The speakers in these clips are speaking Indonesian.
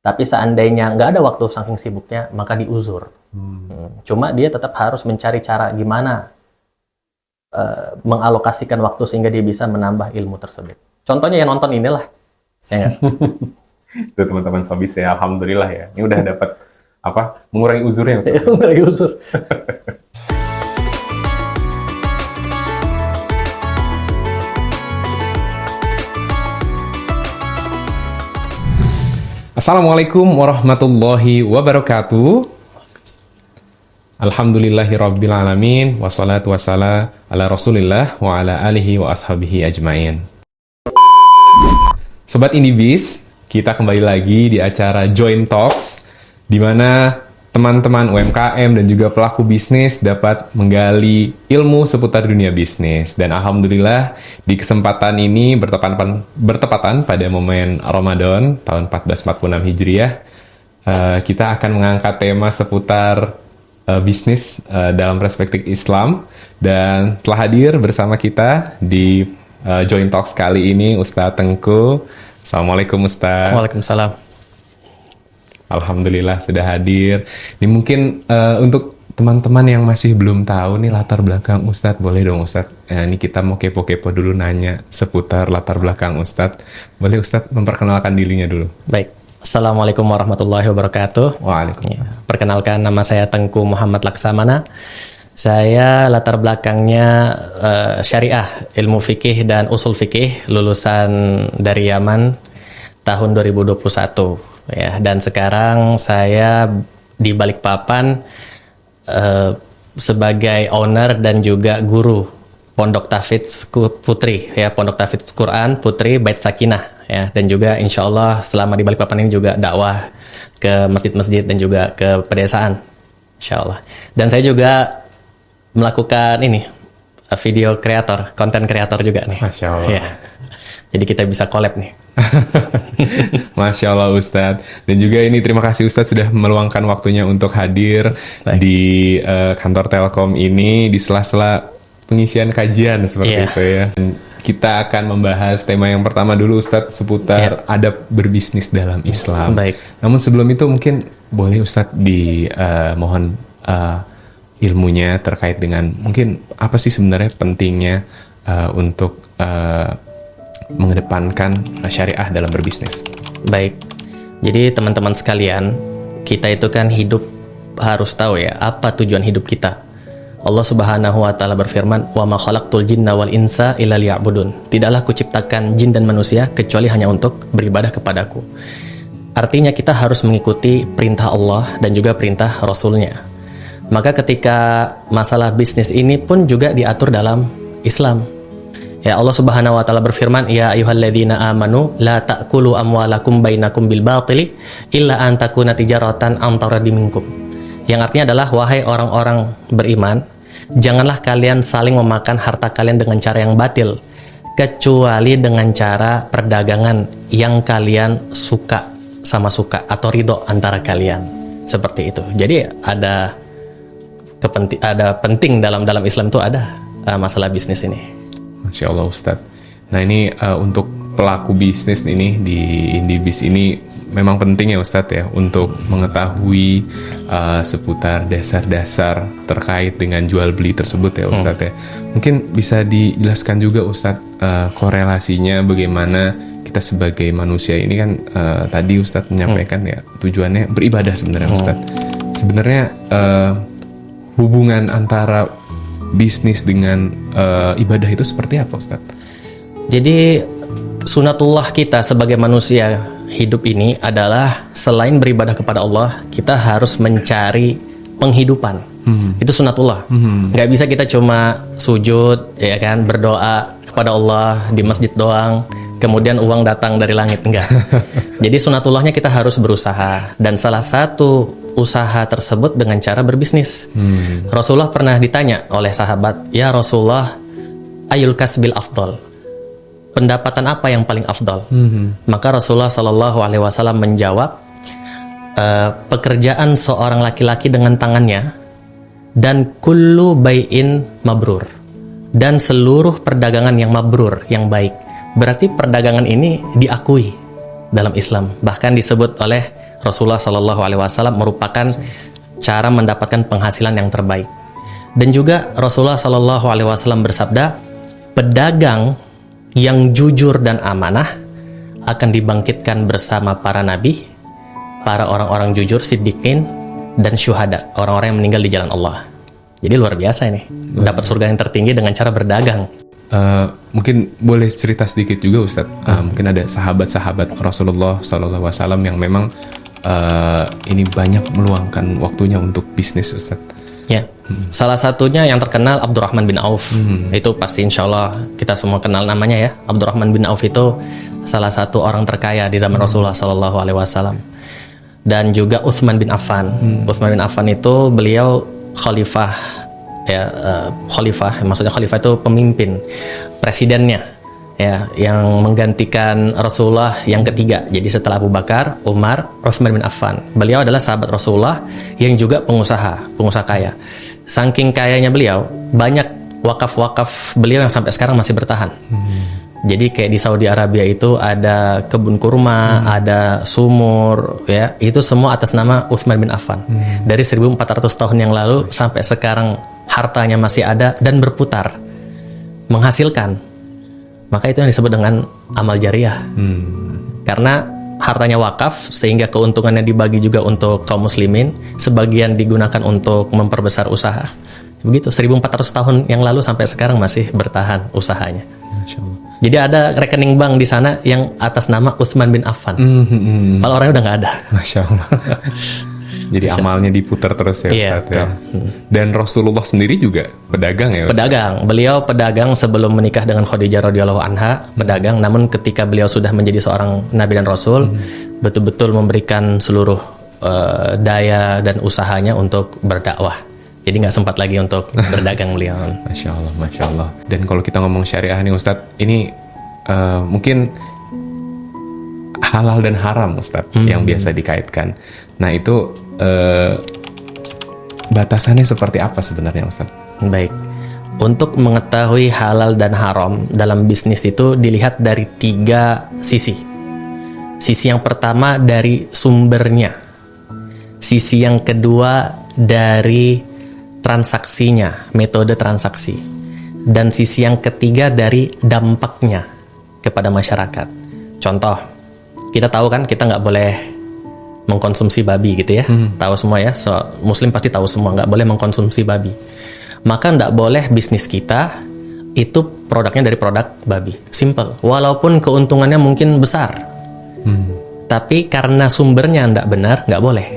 Tapi seandainya nggak ada waktu saking sibuknya, maka diuzur. Cuma dia tetap harus mencari cara gimana mengalokasikan waktu sehingga dia bisa menambah ilmu tersebut. Contohnya yang nonton inilah. Ya nggak? Itu teman-teman Sobis ya, alhamdulillah ya. Ini udah dapat mengurangi uzurnya Ustaz. Mengurangi uzur. Assalamualaikum warahmatullahi wabarakatuh. Alhamdulillahirabbil alamin wassalatu wassalamu ala Rasulillah wa ala alihi wa ashabihi ajmain. Sobat Indibis, kita kembali lagi di acara Join Talks di mana teman-teman UMKM dan juga pelaku bisnis dapat menggali ilmu seputar dunia bisnis. Dan alhamdulillah di kesempatan ini bertepatan pada momen Ramadan tahun 1446 Hijriah, kita akan mengangkat tema seputar bisnis dalam perspektif Islam. Dan telah hadir bersama kita di Join Talks kali ini Ustadz Tengku. Assalamualaikum Ustadz. Waalaikumsalam. Alhamdulillah sudah hadir. Ini mungkin untuk teman-teman yang masih belum tahu nih latar belakang Ustadz, boleh dong Ustadz. Ini kita mau kepo-kepo dulu nanya seputar latar belakang Ustadz. Boleh Ustadz memperkenalkan dirinya dulu. Baik. Assalamualaikum warahmatullahi wabarakatuh. Waalaikumsalam. Perkenalkan, nama saya Tengku Muhammad Laksamana. Saya latar belakangnya syariah, ilmu fikih dan usul fikih, lulusan dari Yaman tahun 2021. Ya, dan sekarang saya di Balikpapan sebagai owner dan juga guru Pondok Tahfidz Putri, ya, Pondok Tahfidz Quran Putri Bait Sakinah, ya, dan juga insya Allah selama di Balikpapan ini juga dakwah ke masjid-masjid dan juga ke pedesaan, insya Allah. Dan saya juga melakukan ini video kreator, konten kreator juga nih. Masya Allah. Ya. Jadi kita bisa collab nih. Masya Allah Ustadz. Dan juga ini terima kasih Ustadz sudah meluangkan waktunya untuk hadir di kantor Telkom ini di sela-sela pengisian kajian seperti itu ya. Dan kita akan membahas tema yang pertama dulu Ustadz seputar adab berbisnis dalam Islam. Baik. Namun sebelum itu mungkin boleh Ustadz mohon ilmunya terkait dengan mungkin apa sih sebenarnya pentingnya untuk mengedepankan syariah dalam berbisnis. Baik, jadi teman-teman sekalian, kita itu kan hidup harus tahu ya, apa tujuan hidup kita. Allah Subhanahu wa Ta'ala berfirman, "Wa ma khalaqtul jinna wal insa illa liya'budun." Tidaklah kuciptakan jin dan manusia kecuali hanya untuk beribadah kepadaku. Artinya kita harus mengikuti perintah Allah dan juga perintah Rasulnya. Maka ketika masalah bisnis ini pun juga diatur dalam Islam. Ya, Allah Subhanahu wa Ta'ala berfirman, "Ya ayyuhalladzina amanu la ta'kulu amwalakum bainakum bil batili illa an takuna tijaratan an taraddim minkum." Yang artinya adalah, wahai orang-orang beriman, janganlah kalian saling memakan harta kalian dengan cara yang batil, kecuali dengan cara perdagangan yang kalian suka sama suka atau ridho antara kalian. Seperti itu. Jadi ada penting dalam Islam itu ada masalah bisnis ini. Masya Allah Ustadz. Nah ini untuk pelaku bisnis ini di Indibis ini memang penting ya Ustadz ya untuk mengetahui seputar dasar-dasar terkait dengan jual beli tersebut ya Ustadz ya. Mungkin bisa dijelaskan juga Ustadz korelasinya bagaimana kita sebagai manusia ini kan tadi Ustadz menyampaikan ya tujuannya beribadah sebenarnya Ustadz. Sebenarnya hubungan antara bisnis dengan ibadah itu seperti apa Ustaz? Jadi sunatullah kita sebagai manusia hidup ini adalah selain beribadah kepada Allah, kita harus mencari penghidupan. Itu sunatullah. Nggak bisa kita cuma sujud, ya kan, berdoa kepada Allah di masjid doang, kemudian uang datang dari langit, enggak. Jadi sunatullahnya kita harus berusaha, dan salah satu usaha tersebut dengan cara berbisnis. Rasulullah pernah ditanya oleh sahabat, "Ya Rasulullah, ayul kasbil afdal?" Pendapatan apa yang paling afdal? Maka Rasulullah Shallallahu Alaihi Wasallam menjawab, pekerjaan seorang laki-laki dengan tangannya, dan kullu bai'in mabrur, dan seluruh perdagangan yang mabrur, yang baik. Berarti perdagangan ini diakui dalam Islam, bahkan disebut oleh Rasulullah Shallallahu Alaihi Wasallam merupakan cara mendapatkan penghasilan yang terbaik. Dan juga Rasulullah Shallallahu Alaihi Wasallam bersabda, pedagang yang jujur dan amanah akan dibangkitkan bersama para nabi, para orang-orang jujur, siddiqin, dan syuhada, orang-orang yang meninggal di jalan Allah. Jadi luar biasa ini, dapat surga yang tertinggi dengan cara berdagang. Mungkin boleh cerita sedikit juga Ustadz. Mungkin ada sahabat-sahabat Rasulullah SAW yang memang ini banyak meluangkan waktunya untuk bisnis Ustadz. Ya, salah satunya yang terkenal Abdurrahman bin Auf. Itu pasti insya Allah kita semua kenal namanya ya. Abdurrahman bin Auf itu salah satu orang terkaya di zaman Rasulullah Sallallahu Alaihi Wasallam. Dan juga Utsman bin Affan. Utsman bin Affan itu beliau khalifah, ya, maksudnya khalifah itu pemimpin, presidennya, ya, yang menggantikan Rasulullah yang ketiga. Jadi setelah Abu Bakar, Umar, Utsman bin Affan. Beliau adalah sahabat Rasulullah yang juga pengusaha kaya. Saking kayanya beliau, banyak wakaf-wakaf beliau yang sampai sekarang masih bertahan. Jadi kayak di Saudi Arabia itu ada kebun kurma, ada sumur, ya, itu semua atas nama Utsman bin Affan. Dari 1400 tahun yang lalu sampai sekarang hartanya masih ada dan berputar, menghasilkan. Maka itu yang disebut dengan amal jariah. Karena hartanya wakaf, sehingga keuntungannya dibagi juga untuk kaum muslimin, sebagian digunakan untuk memperbesar usaha. Begitu, 1400 tahun yang lalu sampai sekarang masih bertahan usahanya. Masya Allah. Jadi ada rekening bank di sana yang atas nama Utsman bin Affan. Kalau orangnya udah nggak ada. Masya Allah. Jadi amalnya diputar terus ya Ustaz, ya. Dan Rasulullah sendiri juga pedagang ya Ustaz? Pedagang. Beliau pedagang sebelum menikah dengan Khadijah radhiyallahu anha, pedagang. Namun ketika beliau sudah menjadi seorang nabi dan rasul, betul-betul memberikan seluruh daya dan usahanya untuk berdakwah. Jadi nggak sempat lagi untuk berdagang beliau. Masya Allah, Masya Allah. Dan kalau kita ngomong syariah nih Ustadz, ini mungkin halal dan haram Ustadz yang biasa dikaitkan. Nah itu batasannya seperti apa sebenarnya Ustadz? Baik. Untuk mengetahui halal dan haram dalam bisnis itu dilihat dari 3 sisi. Sisi yang pertama dari sumbernya. Sisi yang kedua dari transaksinya, metode transaksi. Dan sisi yang ketiga dari dampaknya kepada masyarakat. Contoh, kita tahu kan kita nggak boleh mengkonsumsi babi gitu ya. Tahu semua ya, Muslim pasti tahu semua nggak boleh mengkonsumsi babi. Maka nggak boleh bisnis kita itu produknya dari produk babi. Simple. Walaupun keuntungannya mungkin besar. Tapi karena sumbernya nggak benar, nggak boleh.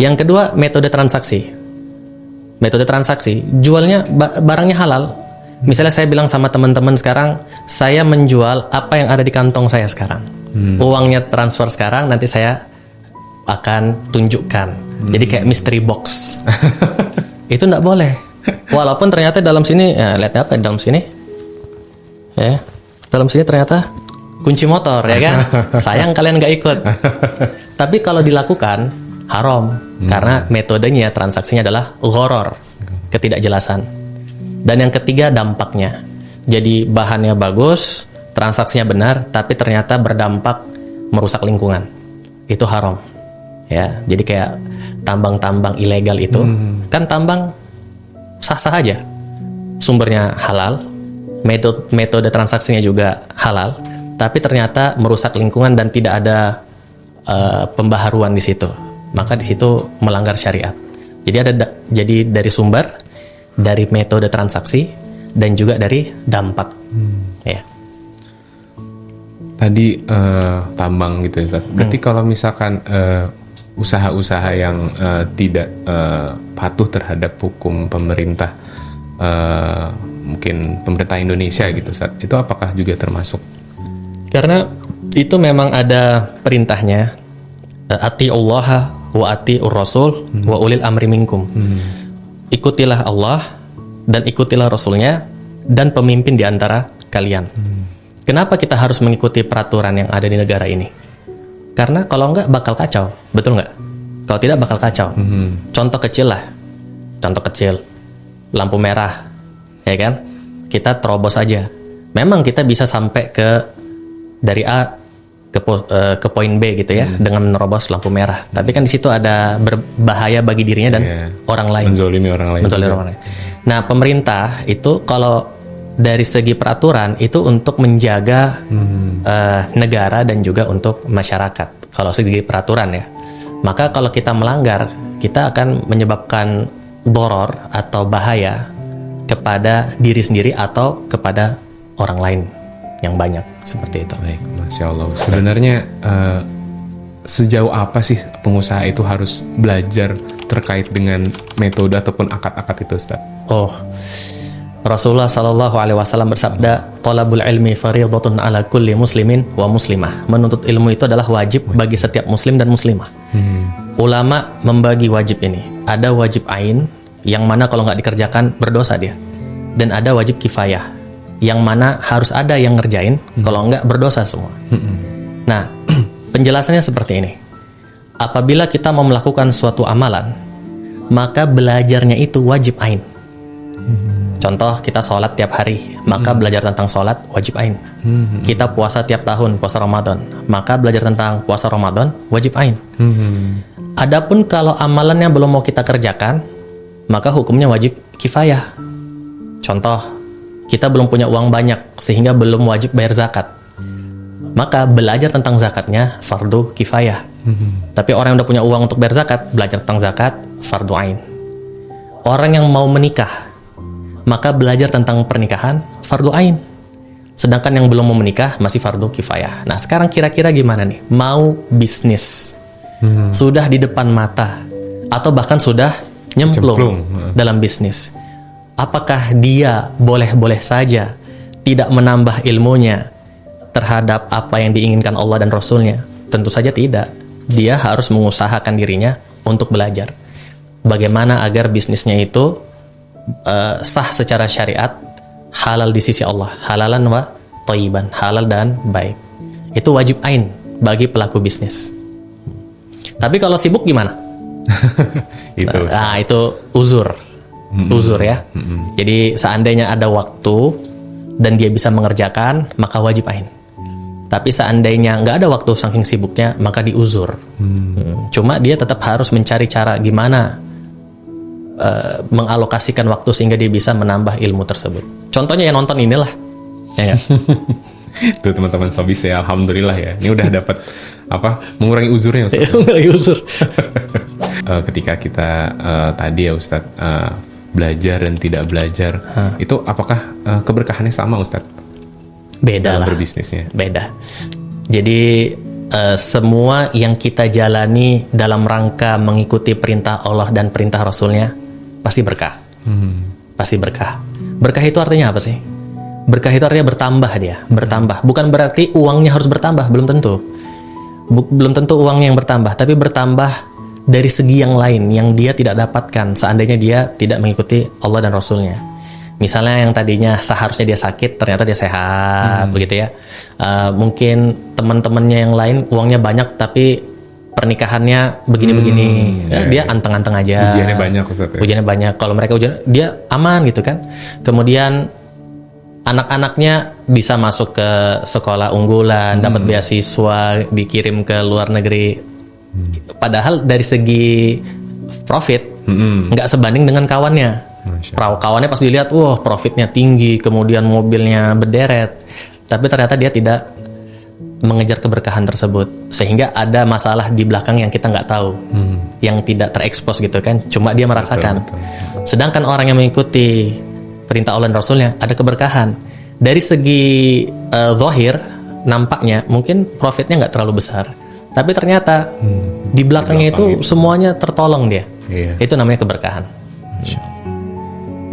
Yang kedua, metode transaksi. Metode transaksi, jualnya barangnya halal. Misalnya saya bilang sama teman-teman sekarang, saya menjual apa yang ada di kantong saya sekarang. Uangnya transfer sekarang, nanti saya akan tunjukkan. Jadi kayak mystery box. Itu enggak boleh. Walaupun ternyata dalam sini, ya, lihat apa dalam sini? Ya, dalam sini ternyata kunci motor, ya kan? Sayang kalian nggak ikut. Tapi kalau dilakukan haram, karena metodenya, transaksinya adalah gharar, ketidakjelasan. Dan yang ketiga, dampaknya. Jadi bahannya bagus, transaksinya benar, tapi ternyata berdampak merusak lingkungan. Itu haram. Ya, jadi kayak tambang-tambang ilegal itu, kan tambang sah-sah aja. Sumbernya halal, metode transaksinya juga halal, tapi ternyata merusak lingkungan dan tidak ada pembaharuan di situ. Maka di situ melanggar syariat. Jadi dari sumber, dari metode transaksi, dan juga dari dampak. Ya. Tadi tambang gitu ya Ustaz. Berarti kalau misalkan usaha-usaha yang tidak patuh terhadap hukum pemerintah, mungkin pemerintah Indonesia gitu Ustaz, itu apakah juga termasuk? Karena itu memang ada perintahnya, atiullaha wa atiur rasul wa ulil amri minkum. Ikutilah Allah dan ikutilah Rasulnya dan pemimpin di antara kalian. Kenapa kita harus mengikuti peraturan yang ada di negara ini? Karena kalau enggak bakal kacau, betul nggak? Kalau tidak bakal kacau. Contoh kecil lah, contoh kecil, lampu merah, ya kan? Kita terobos aja. Memang kita bisa sampai ke dari A ke poin B gitu ya, dengan menerobos lampu merah. Tapi kan di situ ada berbahaya bagi dirinya dan orang lain. Menzolimi orang lain. Nah, pemerintah itu kalau dari segi peraturan itu untuk menjaga negara dan juga untuk masyarakat. Kalau segi peraturan ya. Maka kalau kita melanggar, kita akan menyebabkan doror atau bahaya kepada diri sendiri atau kepada orang lain yang banyak, seperti itu. Baik, Masya Allah. Sebenarnya sejauh apa sih pengusaha itu harus belajar terkait dengan metode ataupun akad-akad itu, Ustaz? Rasulullah Shallallahu Alaihi Wasallam bersabda, "Thalabul ilmi fardhatun ala kulli muslimin wa muslimah." Menuntut ilmu itu adalah wajib bagi setiap muslim dan muslimah. Ulama membagi wajib ini. Ada wajib ain, yang mana kalau nggak dikerjakan berdosa dia. Dan ada wajib kifayah, yang mana harus ada yang ngerjain, kalau nggak berdosa semua. Nah, penjelasannya seperti ini. Apabila kita mau melakukan suatu amalan, maka belajarnya itu wajib ain. Contoh, kita sholat tiap hari, maka belajar tentang sholat wajib ain. Kita puasa tiap tahun, puasa Ramadan, maka belajar tentang puasa Ramadan wajib ain. Adapun kalau amalannya belum mau kita kerjakan, maka hukumnya wajib kifayah. Contoh, kita belum punya uang banyak sehingga belum wajib bayar zakat, maka belajar tentang zakatnya fardu kifayah. Tapi orang yang udah punya uang untuk bayar zakat, belajar tentang zakat fardu ain. Orang yang mau menikah, maka belajar tentang pernikahan fardu ain. Sedangkan yang belum mau menikah masih fardu kifayah. Nah, sekarang kira-kira gimana nih? Mau bisnis, sudah di depan mata, atau bahkan sudah nyemplung dalam bisnis. Apakah dia boleh-boleh saja tidak menambah ilmunya terhadap apa yang diinginkan Allah dan Rasulnya? Tentu saja tidak. Dia harus mengusahakan dirinya untuk belajar bagaimana agar bisnisnya itu sah secara syariat, halal di sisi Allah, halalan wa thayyiban, halal dan baik. Itu wajib ain bagi pelaku bisnis. Tapi kalau sibuk gimana? Itu uzur ya. Jadi seandainya ada waktu dan dia bisa mengerjakan, maka wajib ain. Tapi seandainya nggak ada waktu saking sibuknya, maka diuzur. Cuma dia tetap harus mencari cara gimana mengalokasikan waktu sehingga dia bisa menambah ilmu tersebut. Contohnya yang nonton inilah, ya. Tuh teman-teman Sobis ya, alhamdulillah ya. Ini udah dapat mengurangi uzurnya, Ustaz. Mengurangi uzur. Ketika kita tadi ya Ustaz, belajar dan tidak belajar, itu apakah keberkahannya sama, Ustaz? Beda dalam lah. berbisnisnya. Beda. Jadi semua yang kita jalani dalam rangka mengikuti perintah Allah dan perintah Rasulnya pasti berkah. Pasti berkah. Berkah itu artinya apa sih? Berkah itu artinya bertambah dia, bertambah. Bukan berarti uangnya harus bertambah, belum tentu. Belum tentu uangnya yang bertambah, tapi bertambah dari segi yang lain yang dia tidak dapatkan seandainya dia tidak mengikuti Allah dan Rasulnya. Misalnya yang tadinya seharusnya dia sakit, ternyata dia sehat, begitu ya. Mungkin teman-temannya yang lain uangnya banyak, tapi pernikahannya begini-begini, dia anteng-anteng aja. Ujiannya banyak, Ustaz. Ujiannya banyak. Kalau mereka ujian, dia aman gitu kan. Kemudian anak-anaknya bisa masuk ke sekolah unggulan, dapat beasiswa, dikirim ke luar negeri. Padahal dari segi profit nggak sebanding dengan kawannya. Kawannya pas dilihat, wah profitnya tinggi, kemudian mobilnya berderet, tapi ternyata dia tidak mengejar keberkahan tersebut, sehingga ada masalah di belakang yang kita nggak tahu, yang tidak terekspos gitu kan, cuma dia merasakan. Betul. Sedangkan orang yang mengikuti perintah Allah dan Rasulnya ada keberkahan. Dari segi zahir nampaknya mungkin profitnya nggak terlalu besar, tapi ternyata di belakangnya itu semuanya tertolong dia. Itu namanya keberkahan.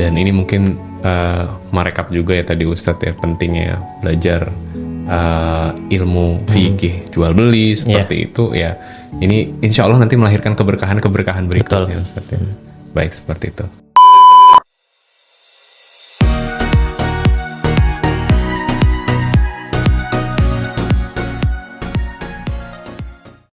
Dan ini mungkin merekap juga ya tadi Ustadz ya, pentingnya belajar ilmu fikih jual beli seperti itu ya. Ini insya Allah nanti melahirkan keberkahan berikutnya Ustadz ya. Baik, seperti itu.